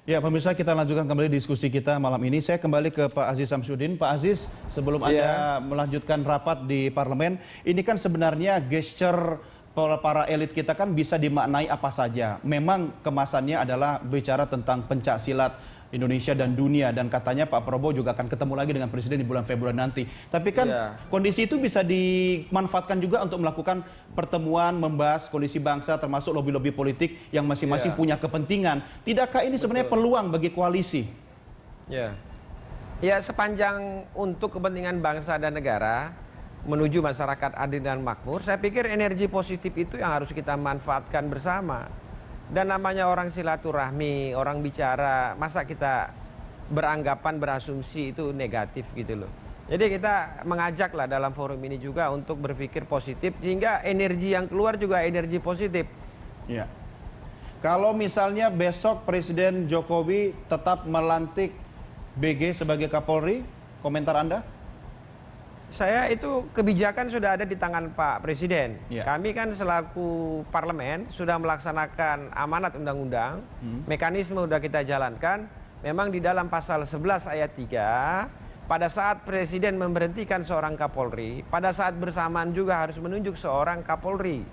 Ya, pemirsa, kita lanjutkan kembali diskusi kita malam ini. Saya kembali ke Pak Aziz Samsudin. Pak Aziz, sebelum Anda melanjutkan rapat di parlemen, ini kan sebenarnya gesture para elit kita kan bisa dimaknai apa saja. Memang kemasannya adalah bicara tentang pencak silat Indonesia dan dunia, dan katanya Pak Prabowo juga akan ketemu lagi dengan Presiden di bulan Februari nanti. Tapi kan kondisi itu bisa dimanfaatkan juga untuk melakukan pertemuan, membahas kondisi bangsa, termasuk lobi-lobi politik yang masing-masing punya kepentingan. Tidakkah ini sebenarnya peluang bagi koalisi? Ya, sepanjang untuk kepentingan bangsa dan negara menuju masyarakat adil dan makmur, saya pikir energi positif itu yang harus kita manfaatkan bersama. Dan namanya orang silaturahmi, orang bicara, masa kita beranggapan, berasumsi itu negatif gitu loh. Jadi kita mengajaklah dalam forum ini juga untuk berpikir positif, sehingga energi yang keluar juga energi positif. Ya. Kalau misalnya besok Presiden Jokowi tetap melantik BG sebagai Kapolri, komentar Anda? Saya itu kebijakan sudah ada di tangan Pak Presiden. Kami kan selaku parlemen sudah melaksanakan amanat undang-undang, mekanisme sudah kita jalankan. Memang di dalam pasal 11 ayat 3, pada saat Presiden memberhentikan seorang Kapolri, pada saat bersamaan juga harus menunjuk seorang Kapolri.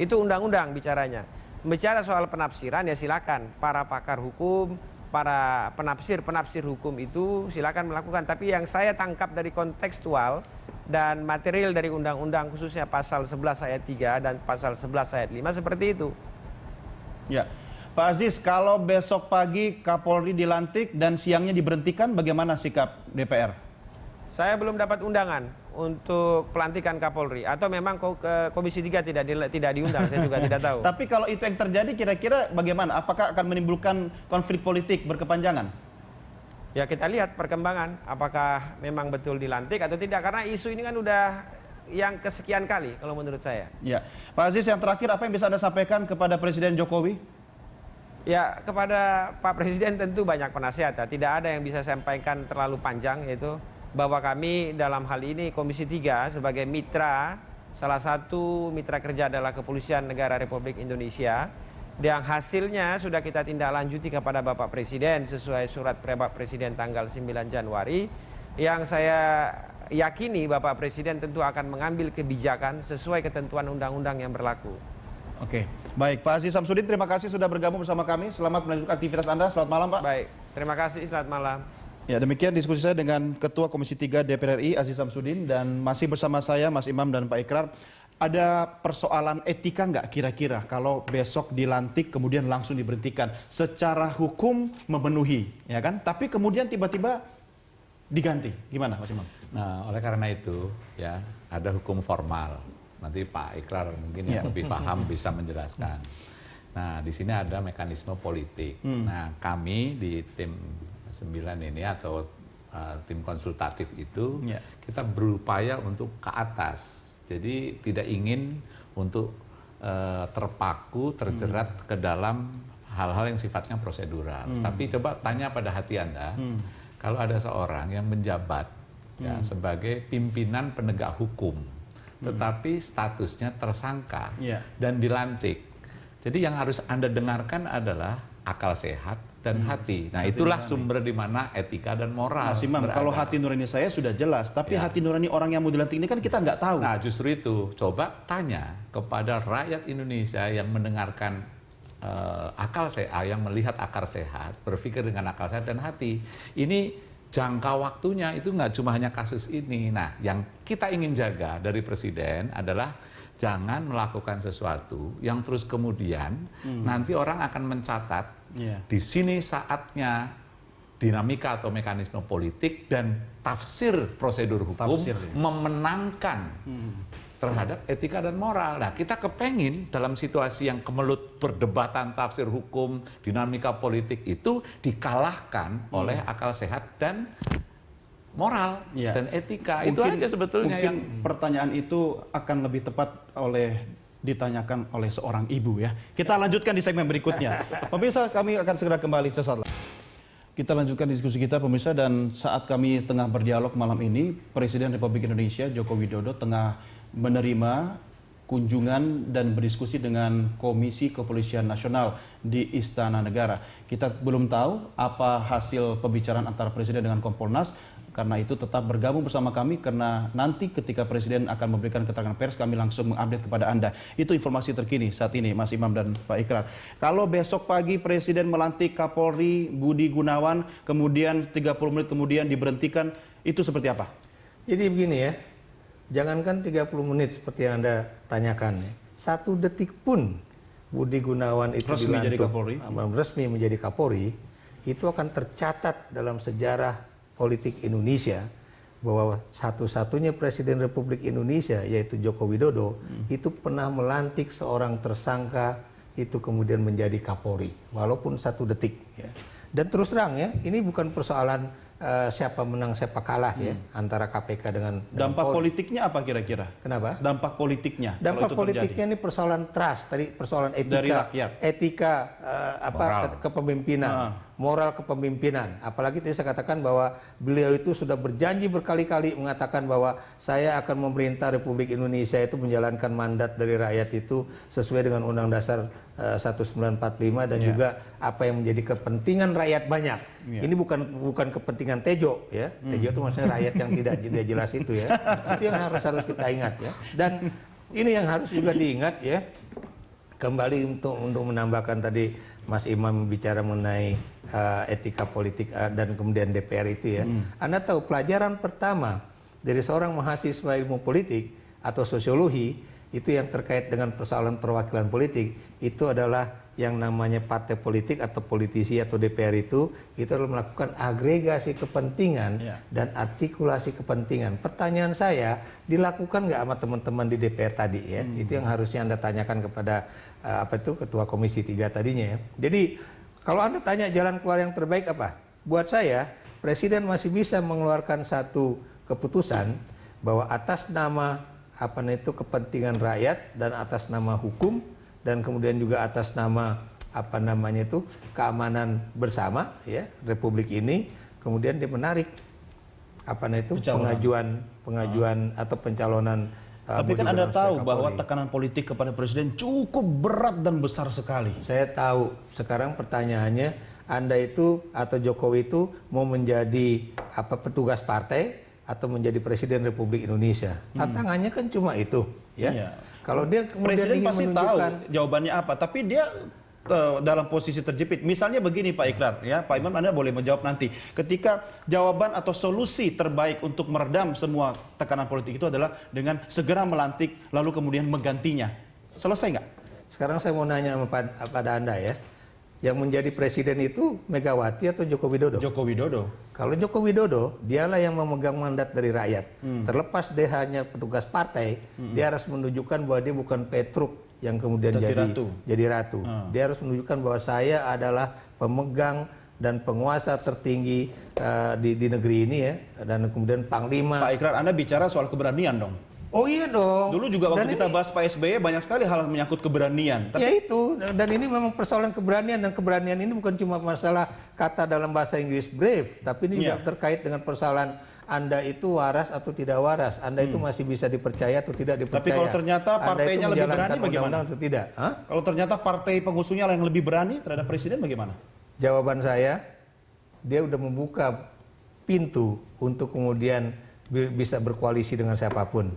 Itu undang-undang bicaranya. Bicara soal penafsiran ya silakan, para pakar hukum, para penafsir hukum itu silakan melakukan. Tapi yang saya tangkap dari kontekstual dan material dari undang-undang, khususnya pasal 11 ayat 3 dan pasal 11 ayat 5 seperti itu. Ya, Pak Aziz, kalau besok pagi Kapolri dilantik dan siangnya diberhentikan, bagaimana sikap DPR? Saya belum dapat undangan untuk pelantikan Kapolri, atau memang Komisi 3 tidak diundang, saya juga tidak tahu. Tapi kalau itu yang terjadi, kira-kira bagaimana? Apakah akan menimbulkan konflik politik berkepanjangan? Ya, kita lihat perkembangan, apakah memang betul dilantik atau tidak, karena isu ini kan udah yang kesekian kali kalau menurut saya. Ya, Pak Aziz, yang terakhir apa yang bisa Anda sampaikan kepada Presiden Jokowi? Ya, kepada Pak Presiden tentu banyak penasihat, tidak ada yang bisa saya sampaikan terlalu panjang, yaitu bahwa kami dalam hal ini Komisi 3 sebagai mitra, salah satu mitra kerja adalah Kepolisian Negara Republik Indonesia, yang hasilnya sudah kita tindak lanjuti kepada Bapak Presiden sesuai surat Bapak Presiden tanggal 9 Januari, yang saya yakini Bapak Presiden tentu akan mengambil kebijakan sesuai ketentuan undang-undang yang berlaku. Oke, baik, Pak Aziz Samsudin, terima kasih sudah bergabung bersama kami. Selamat melanjutkan aktivitas Anda. Selamat malam, Pak. Baik, terima kasih, selamat malam. Ya, demikian diskusi saya dengan Ketua Komisi 3 DPR RI Aziz Samsudin, dan masih bersama saya Mas Imam dan Pak Ikrar. Ada persoalan etika nggak kira-kira kalau besok dilantik kemudian langsung diberhentikan? Secara hukum memenuhi, ya kan? Tapi kemudian tiba-tiba diganti, gimana Mas Imam? Nah, oleh karena itu ya ada hukum formal. Nanti Pak Ikrar mungkin yang lebih paham bisa menjelaskan. Nah, di sini ada mekanisme politik. Nah, kami di tim 9 ini atau tim konsultatif itu kita berupaya untuk ke atas. Jadi tidak ingin untuk terpaku, terjerat ke dalam hal-hal yang sifatnya prosedural. Tapi coba tanya pada hati Anda, kalau ada seorang yang menjabat ya, sebagai pimpinan penegak hukum, tetapi statusnya tersangka dan dilantik. Jadi yang harus Anda dengarkan adalah akal sehat dan hati. Nah, itulah sumber di mana etika dan moral. Mas Imam, kalau hati nurani saya sudah jelas, tapi hati nurani orang yang mau dilantik ini kan kita nggak tahu. Nah, justru itu, coba tanya kepada rakyat Indonesia yang mendengarkan akal sehat, yang melihat akal sehat, berpikir dengan akal sehat dan hati. Ini jangka waktunya itu nggak cuma hanya kasus ini. Nah, yang kita ingin jaga dari Presiden adalah jangan melakukan sesuatu yang terus kemudian nanti orang akan mencatat di sini saatnya dinamika atau mekanisme politik dan tafsir prosedur hukum memenangkan terhadap etika dan moral. Nah, kita kepengin dalam situasi yang kemelut perdebatan tafsir hukum, dinamika politik itu dikalahkan oleh akal sehat dan moral dan etika. Mungkin, itu aja sebetulnya mungkin yang pertanyaan itu akan lebih tepat ditanyakan oleh seorang ibu ya. Kita lanjutkan di segmen berikutnya. Pemirsa, kami akan segera kembali sesaat lagi. Kita lanjutkan diskusi kita pemirsa, dan saat kami tengah berdialog malam ini, Presiden Republik Indonesia Joko Widodo tengah menerima kunjungan dan berdiskusi dengan Komisi Kepolisian Nasional di Istana Negara. Kita belum tahu apa hasil pembicaraan antara Presiden dengan Kompolnas. Karena itu tetap bergabung bersama kami, karena nanti ketika Presiden akan memberikan keterangan pers, kami langsung mengupdate kepada Anda. Itu informasi terkini saat ini, Mas Imam dan Pak Ikrar. Kalau besok pagi Presiden melantik Kapolri Budi Gunawan, kemudian 30 menit kemudian diberhentikan, itu seperti apa? Jadi begini ya, jangankan 30 menit seperti yang Anda tanyakan, 1 detik pun Budi Gunawan itu resmi jadi Kapolri, resmi menjadi Kapolri, itu akan tercatat dalam sejarah politik Indonesia bahwa satu-satunya Presiden Republik Indonesia yaitu Joko Widodo itu pernah melantik seorang tersangka itu kemudian menjadi Kapolri walaupun 1 detik ya. Dan terus terang ya, ini bukan persoalan siapa menang siapa kalah ya antara KPK dengan dampak politiknya apa kira-kira? Kenapa? Dampak politiknya. Dampak politiknya ini persoalan trust, tadi persoalan etika, dari rakyat. Etika kepemimpinan, moral kepemimpinan. Apalagi tadi saya katakan bahwa beliau itu sudah berjanji berkali-kali mengatakan bahwa saya akan memerintah Republik Indonesia itu menjalankan mandat dari rakyat itu sesuai dengan Undang Dasar 1945 dan juga apa yang menjadi kepentingan rakyat banyak. Ini bukan kepentingan Tejo ya. Tejo itu maksudnya rakyat yang tidak jelas itu ya. Itu yang harus kita ingat ya. Dan ini yang harus juga diingat ya. Kembali untuk menambahkan tadi Mas Imam bicara mengenai etika politik dan kemudian DPR itu ya. Anda tahu pelajaran pertama dari seorang mahasiswa ilmu politik atau sosiologi itu yang terkait dengan persoalan perwakilan politik itu adalah yang namanya partai politik atau politisi atau DPR itu adalah melakukan agregasi kepentingan dan artikulasi kepentingan. Pertanyaan saya, dilakukan nggak sama teman-teman di DPR tadi ya? Itu yang harusnya Anda tanyakan kepada Ketua Komisi 3 tadinya ya. Jadi kalau Anda tanya jalan keluar yang terbaik apa? Buat saya, Presiden masih bisa mengeluarkan satu keputusan bahwa atas nama kepentingan rakyat dan atas nama hukum dan kemudian juga atas nama keamanan bersama ya Republik ini, kemudian dia menarik pengajuan atau pencalonan. Tapi kan Anda tahu bahwa tekanan politik kepada Presiden cukup berat dan besar sekali. Saya tahu. Sekarang pertanyaannya, Anda itu atau Jokowi itu mau menjadi petugas partai atau menjadi Presiden Republik Indonesia. Tantangannya kan cuma itu, ya. Kalau dia kemudian Presiden ingin pasti tahu jawabannya apa, tapi dia dalam posisi terjepit. Misalnya begini Pak Ikrar, ya Pak Imam, Anda boleh menjawab nanti. Ketika jawaban atau solusi terbaik untuk meredam semua tekanan politik itu adalah dengan segera melantik lalu kemudian menggantinya. Selesai nggak? Sekarang saya mau nanya pada Anda ya. Yang menjadi presiden itu Megawati atau Joko Widodo? Joko Widodo. Kalau Joko Widodo, dialah yang memegang mandat dari rakyat. Terlepas dia hanya petugas partai, dia harus menunjukkan bahwa dia bukan Petruk yang kemudian jadi ratu. Dia harus menunjukkan bahwa saya adalah pemegang dan penguasa tertinggi di negeri ini ya, dan kemudian panglima. Pak Ikrar, Anda bicara soal keberanian dong. Oh iya dong. Dulu juga waktu kita bahas Pak SBY banyak sekali hal menyangkut keberanian. Ya itu, dan ini memang persoalan keberanian, dan keberanian ini bukan cuma masalah kata dalam bahasa Inggris brave, tapi ini juga terkait dengan persoalan Anda itu waras atau tidak waras, Anda itu masih bisa dipercaya atau tidak dipercaya. Tapi kalau ternyata partainya lebih berani bagaimana? Atau tidak? Kalau ternyata partai pengusungnya yang lebih berani terhadap presiden bagaimana? Jawaban saya, dia udah membuka pintu untuk kemudian bisa berkoalisi dengan siapapun.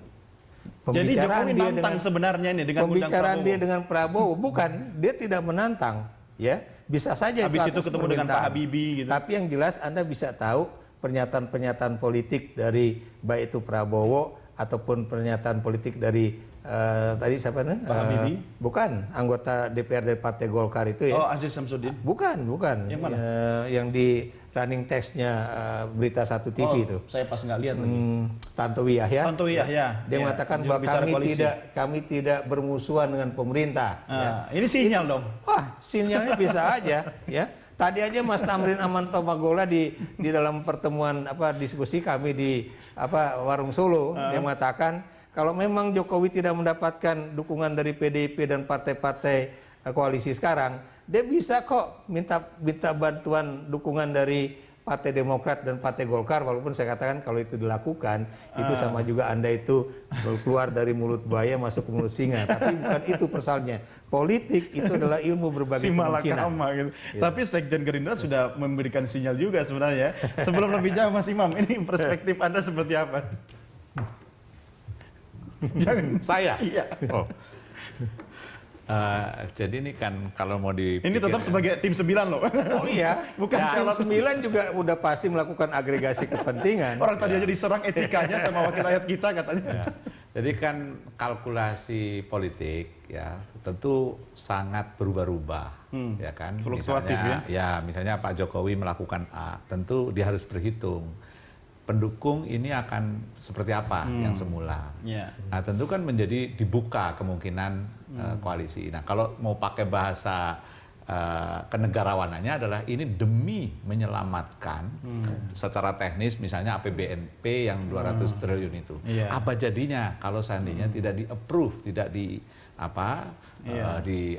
Jadi Jokowi nantang sebenarnya ini dengan pembicaraan dia dengan Prabowo, bukan, dia tidak menantang, ya bisa saja. Habis itu ketemu dengan Pak Habibie gitu. Tapi yang jelas Anda bisa tahu pernyataan-pernyataan politik dari baik itu Prabowo ataupun pernyataan politik dari tadi siapa namanya? Pak Habibie? Bukan, anggota DPR dari Partai Golkar itu ya. Oh, Aziz Samsudin? Bukan. Yang mana? Yang di running text-nya Berita Satu TV itu. Saya pas nggak lihat lagi. Tantowi Yahya. Dia mengatakan bahwa kami tidak bermusuhan dengan pemerintah. Ini sinyal dong. Wah, sinyalnya bisa aja, ya. Tadi aja Mas Tamrin Aman Tomagola di dalam pertemuan diskusi kami di Warung Solo, dia mengatakan kalau memang Jokowi tidak mendapatkan dukungan dari PDIP dan partai-partai koalisi sekarang, dia bisa kok minta bantuan dukungan dari Partai Demokrat dan Partai Golkar, walaupun saya katakan kalau itu dilakukan itu sama juga Anda itu keluar dari mulut buaya masuk ke mulut singa, tapi bukan itu persoalannya. Politik itu adalah ilmu berbagi Si kemungkinan. malakama gitu. Tapi Sekjen Gerindra sudah memberikan sinyal juga sebenarnya. Sebelum lebih jauh Mas Imam, ini perspektif Anda seperti apa? Jangan. Saya? Iya. Oh. Jadi ini kan kalau mau dipikir, Ini tetap sebagai tim 9 loh. Oh iya, Bukan tim calon. 9 juga udah pasti melakukan agregasi kepentingan. Orang tadi aja diserang etikanya sama wakil rakyat kita katanya. ya. Jadi kan kalkulasi politik ya tentu sangat berubah-ubah, ya kan. Fluktuatif Misalnya Pak Jokowi melakukan A, tentu dia harus berhitung pendukung ini akan seperti apa yang semula. Ya. Nah tentu kan menjadi dibuka kemungkinan koalisi. Nah kalau mau pakai bahasa kenegarawanannya adalah ini demi menyelamatkan secara teknis misalnya APBNP yang 200 triliun itu. Iya. Apa jadinya kalau seandainya tidak di-approve, tidak di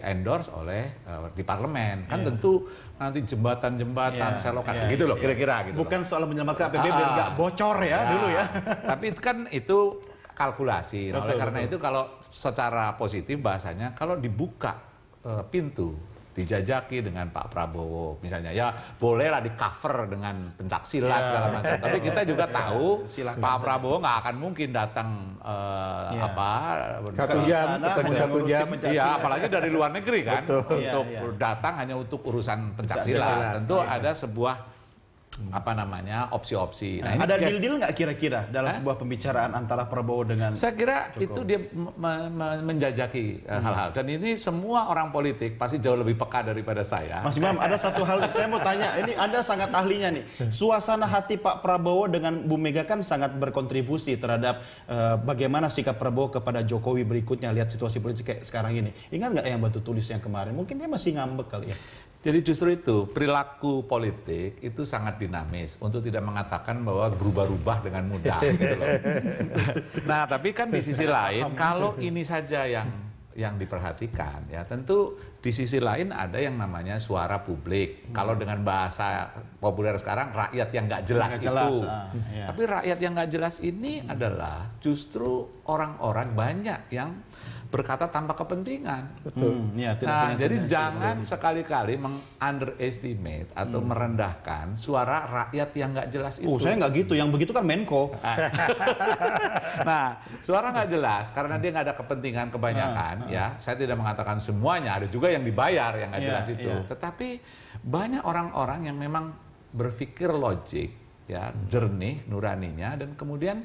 endorse oleh di parlemen. Kan tentu nanti jembatan-jembatan selokan gitu loh kira-kira gitu. Bukan soal menyelamatkan APBN biar nggak bocor ya dulu ya. Tapi kan itu kalkulasi. Nah, oleh karena itu kalau secara positif bahasanya kalau dibuka pintu dijajaki dengan Pak Prabowo misalnya ya bolehlah di cover dengan pencak silat segala macam. Tapi kita juga tahu Pak Prabowo nggak akan mungkin datang Satu jam, ketemu 1 jam. Iya, apalagi dari luar negeri kan untuk Iya. datang hanya untuk urusan pencaksilat. Tentu ada sebuah opsi-opsi. Nah, ini Ada deal-deal nggak kira-kira dalam sebuah pembicaraan antara Prabowo dengan saya kira itu dia menjajaki hal-hal, dan ini semua orang politik pasti jauh lebih peka daripada saya. Mas Imam, ada satu hal yang saya mau tanya, ini Anda sangat ahlinya nih. Suasana hati Pak Prabowo dengan Bu Mega kan sangat berkontribusi terhadap bagaimana sikap Prabowo kepada Jokowi berikutnya, lihat situasi politik kayak sekarang ini. Ingat nggak yang batu tulis yang kemarin? Mungkin dia masih ngambek kali ya. Jadi justru itu, perilaku politik itu sangat dinamis untuk tidak mengatakan bahwa berubah-ubah dengan mudah gitu loh. Nah, tapi kan di sisi lain kalau ini saja yang diperhatikan ya tentu di sisi lain ada yang namanya suara publik. Kalau dengan bahasa populer sekarang rakyat yang nggak jelas Nggak itu. jelas, Tapi rakyat yang nggak jelas ini adalah justru orang-orang banyak yang berkata tanpa kepentingan. Nah, jadi jangan sekali-kali meng-underestimate atau merendahkan suara rakyat yang nggak jelas itu. Oh, saya nggak gitu. Yang begitu kan Menko. Nah, suara nggak jelas karena dia nggak ada kepentingan kebanyakan. Ya, saya tidak mengatakan semuanya. Ada juga yang dibayar yang nggak jelas itu. Tetapi banyak orang-orang yang memang berpikir logik, ya, jernih nuraninya, dan kemudian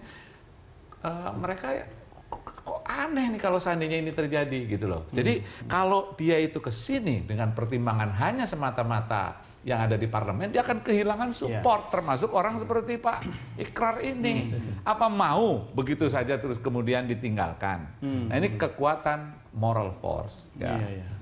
mereka kok aneh nih kalau seandainya ini terjadi gitu loh. Jadi kalau dia itu ke sini dengan pertimbangan hanya semata-mata yang ada di parlemen, dia akan kehilangan support, termasuk orang seperti Pak Ikrar ini. Apa mau begitu saja terus kemudian ditinggalkan? Nah, ini kekuatan moral force ya.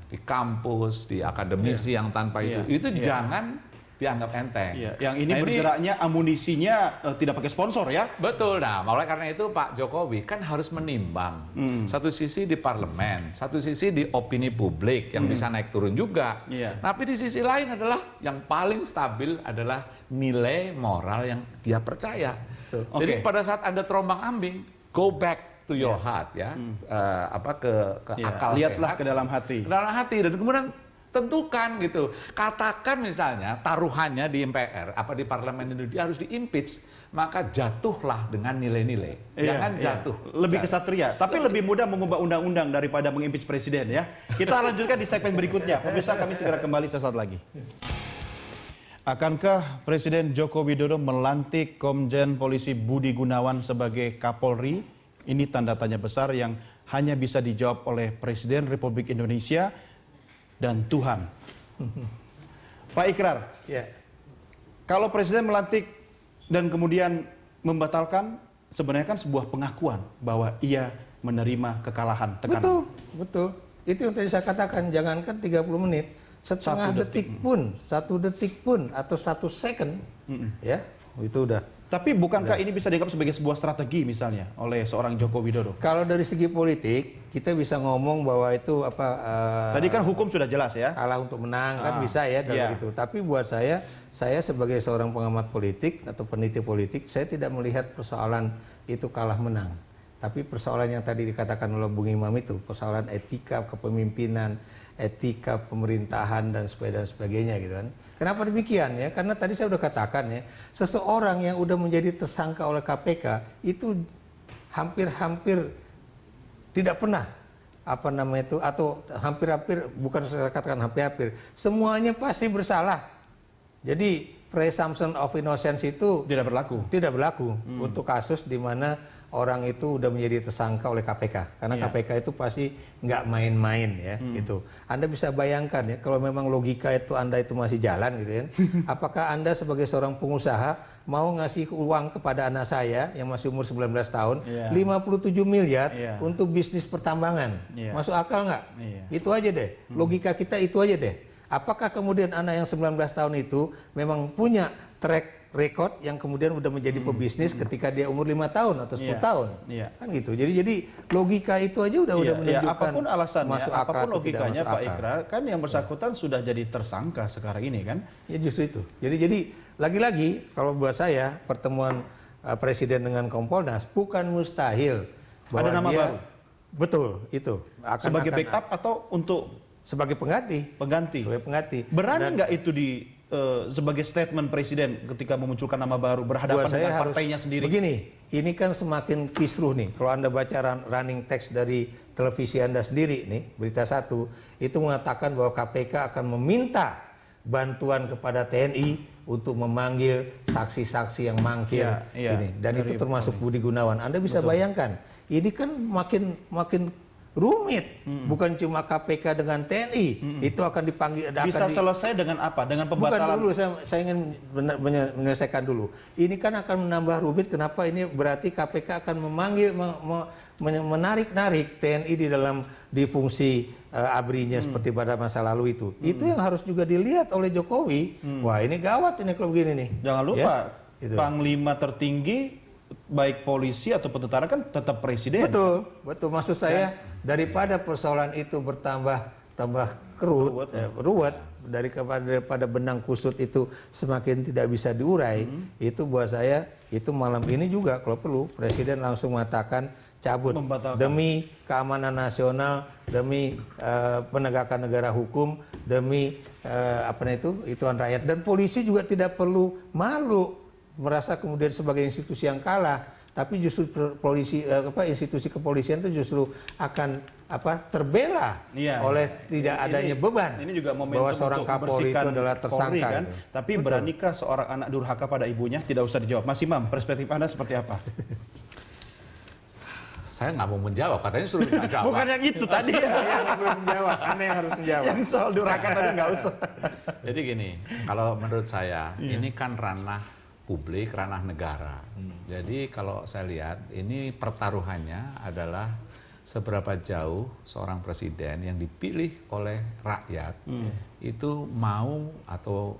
Di kampus, di akademisi yang tanpa itu jangan dianggap enteng. Yang ini bergeraknya amunisinya tidak pakai sponsor ya. Betul. Nah, oleh karena itu Pak Jokowi kan harus menimbang. Satu sisi di parlemen, satu sisi di opini publik yang bisa naik turun juga. Tapi di sisi lain adalah yang paling stabil adalah nilai moral yang dia percaya. Jadi pada saat Anda terombang-ambing, go back to your heart ya. Ke akal lihatlah sehat. ke dalam hati. Ke dalam hati, dan kemudian tentukan gitu. Katakan misalnya taruhannya di MPR, di parlemen itu dia harus diimpeach, maka jatuhlah dengan nilai-nilai. Jangan jatuh. Lebih kesatria, tapi lebih mudah mengubah undang-undang daripada mengimpeach presiden ya. Kita lanjutkan di segmen berikutnya. Pemirsa, kami segera kembali sesaat lagi. Akankah Presiden Joko Widodo melantik Komjen Polisi Budi Gunawan sebagai Kapolri? Ini tanda tanya besar yang hanya bisa dijawab oleh Presiden Republik Indonesia dan Tuhan. Pak Ikrar, kalau Presiden melantik dan kemudian membatalkan, sebenarnya kan sebuah pengakuan bahwa ia menerima kekalahan, tekanan. Betul. Itu yang tadi saya katakan, jangankan 30 menit, setengah detik pun, 1 detik pun, atau 1 second, ya, itu udah. Tapi bukankah ini bisa dianggap sebagai sebuah strategi misalnya oleh seorang Joko Widodo? Kalau dari segi politik, kita bisa ngomong bahwa itu Tadi kan hukum sudah jelas ya. kalah untuk menang kan bisa ya dalam itu. Tapi buat saya sebagai seorang pengamat politik atau peneliti politik, saya tidak melihat persoalan itu kalah menang. Tapi persoalan yang tadi dikatakan oleh Bung Imam itu, persoalan etika kepemimpinan, etika pemerintahan dan sebagainya gitu kan. Kenapa demikian ya? Karena tadi saya sudah katakan ya, seseorang yang udah menjadi tersangka oleh KPK itu hampir-hampir tidak pernah atau hampir-hampir, bukan saya katakan hampir-hampir, semuanya pasti bersalah. Jadi presumption of innocence itu tidak berlaku untuk kasus di mana orang itu udah menjadi tersangka oleh KPK, karena KPK itu pasti nggak main-main ya gitu. Anda bisa bayangkan ya, kalau memang logika itu Anda itu masih jalan gitu ya, apakah Anda sebagai seorang pengusaha mau ngasih uang kepada anak saya yang masih umur 19 tahun 57 miliar untuk bisnis pertambangan, masuk akal nggak? Itu aja deh, logika kita itu aja deh. Apakah kemudian anak yang 19 tahun itu memang punya track record yang kemudian udah menjadi pebisnis ketika dia umur 5 tahun atau 10 tahun. Kan gitu. Jadi logika itu aja udah menunjukkan apapun alasannya, masuk akal apapun logikanya Pak akal. Ikrar, kan yang bersangkutan sudah jadi tersangka sekarang ini kan? Ya justru itu. Jadi lagi-lagi kalau buat saya pertemuan Presiden dengan Kompolnas bukan mustahil bahwa ada nama dia, baru. Betul, itu. Sebagai backup atau untuk sebagai pengganti. Sebagai pengganti. Berani nggak itu sebagai statement Presiden ketika memunculkan nama baru berhadapan dengan partainya sendiri? Begini, ini kan semakin kisruh nih. Kalau Anda baca running text dari televisi Anda sendiri nih, Berita 1, itu mengatakan bahwa KPK akan meminta bantuan kepada TNI untuk memanggil saksi-saksi yang mangkir ini. Dan itu termasuk Budi Gunawan. Anda bisa bayangkan, ini kan makin rumit, bukan cuma KPK dengan TNI, itu akan dipanggil. Bisa selesai dengan apa? Dengan pembatalan? Bukan dulu, saya ingin menyelesaikan dulu. Ini kan akan menambah rumit. Kenapa ini? Berarti KPK akan memanggil, menarik-narik TNI di fungsi ABRI-nya seperti pada masa lalu itu. Itu yang harus juga dilihat oleh Jokowi. Wah, ini gawat ini kalau begini nih. Jangan lupa, Panglima tertinggi baik polisi atau tentara kan tetap presiden. Betul. Maksud saya daripada persoalan itu bertambah ruwet daripada benang kusut itu semakin tidak bisa diurai, itu buat saya itu malam ini juga kalau perlu Presiden langsung mengatakan cabut demi keamanan nasional, demi penegakan negara hukum, demi ituan rakyat, dan polisi juga tidak perlu malu merasa kemudian sebagai institusi yang kalah, tapi justru institusi kepolisian itu justru akan terbela oleh tidak adanya beban. Ini juga momentum bahwa seorang untuk Kapolri itu adalah tersangka kan? Tapi beranikah seorang anak durhaka pada ibunya? Tidak usah dijawab. Mas Imam, perspektif Anda seperti apa? Saya nggak mau menjawab, katanya suruh nggak jawab. Bukan yang itu tadi ya. Anda yang harus menjawab. Yang soal durhaka tadi nggak usah. Jadi gini, kalau menurut saya ini kan ranah publik, ranah negara. Jadi kalau saya lihat ini pertaruhannya adalah seberapa jauh seorang presiden yang dipilih oleh rakyat itu mau atau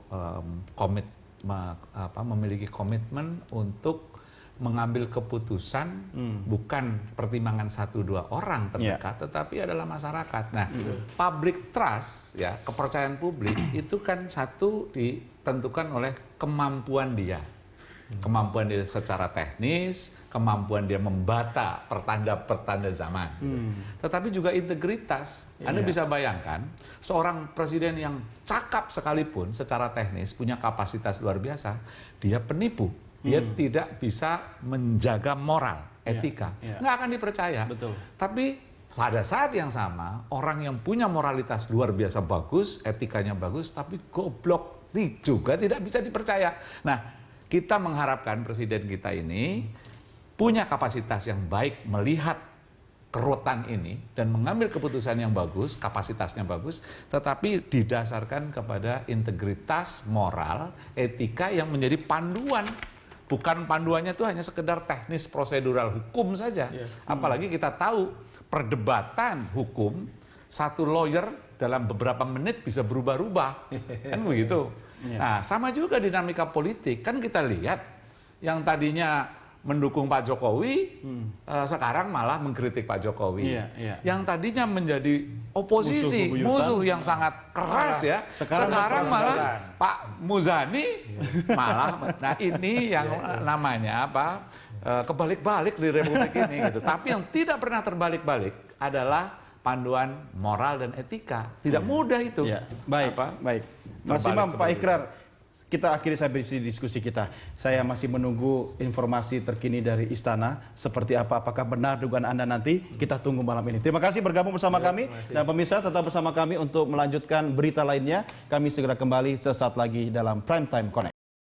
memiliki komitmen untuk mengambil keputusan bukan pertimbangan 1-2 orang terdekat, tetapi adalah masyarakat. Nah, public trust ya, kepercayaan publik itu kan satu ditentukan oleh kemampuan dia. Kemampuan dia secara teknis, kemampuan dia membata pertanda-pertanda zaman. Tetapi juga integritas. Anda bisa bayangkan, seorang presiden yang cakap sekalipun secara teknis, punya kapasitas luar biasa, dia penipu. Dia tidak bisa menjaga moral, etika. Nggak akan dipercaya. Betul. Tapi pada saat yang sama, orang yang punya moralitas luar biasa bagus, etikanya bagus, tapi goblok juga tidak bisa dipercaya. Nah, kita mengharapkan presiden kita ini punya kapasitas yang baik melihat kerutan ini dan mengambil keputusan yang bagus, kapasitasnya bagus, tetapi didasarkan kepada integritas moral, etika yang menjadi panduan. Bukan panduannya itu hanya sekedar teknis prosedural hukum saja. Apalagi kita tahu perdebatan hukum, satu lawyer dalam beberapa menit bisa berubah-ubah. Kan begitu. Nah, sama juga dinamika politik. Kan kita lihat yang tadinya mendukung Pak Jokowi, sekarang malah mengkritik Pak Jokowi. Iya, iya. Yang tadinya menjadi oposisi, musuh yang sangat keras ya, sekarang malah Pak Muzani malah. Nah ini yang namanya apa? Kebalik-balik di Republik ini gitu. Tapi yang tidak pernah terbalik-balik adalah panduan moral dan etika. Tidak mudah itu. Ya, baik, baik. Mas Imam, Pak Ikrar, kita akhiri sampai di sini diskusi kita. Saya masih menunggu informasi terkini dari Istana. Seperti apa, apakah benar dugaan Anda nanti? Kita tunggu malam ini. Terima kasih bergabung bersama kami. Dan pemirsa tetap bersama kami untuk melanjutkan berita lainnya. Kami segera kembali sesaat lagi dalam Prime Time Connect.